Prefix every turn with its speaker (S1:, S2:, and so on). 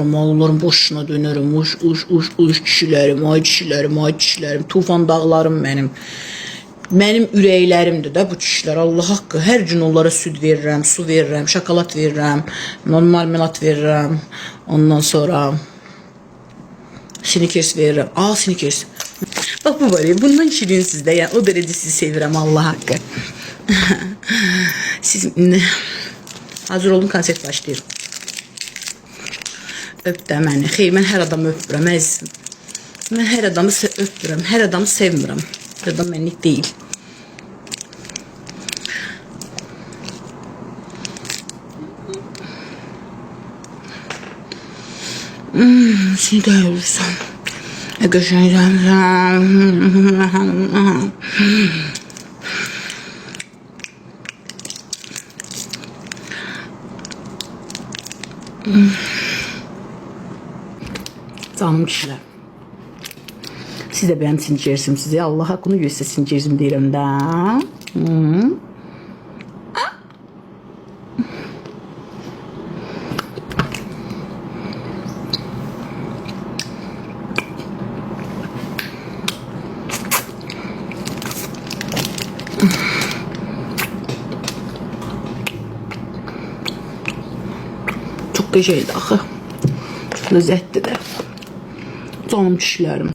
S1: Mallarım boşuna dönərəm. Uş kişilərim, ay kişilərim, tufan dağlarım mənim. Mənim ürəklərimdir də bu kişilər. Allah haqqı. Hər gün onlara süd verirəm, su verirəm, şokolad verirəm, marmelat verirəm. Ondan sonra Snickers verirəm. Snickers. Bak bu var ya, bundan şirin sizdə. Yəni o dərəcə sizi sevirəm, Allah haqqı. Siz hazır olun, konsert başlayır. Öp də məni. Xeyr, mən hər adamı öpürəm, əzizim. Mən hər adamı öpürəm, hər adamı sevmirəm. Hər adam mənlik deyil. Seni de görürsün. Qəşəngsən. Canım kişilər. Siz de benim sinircim size. Allah hakkını göstersin sinircim deyirəm də. Çok qəşəngdir axı. Çok lezzetli de. Canım kişilərim.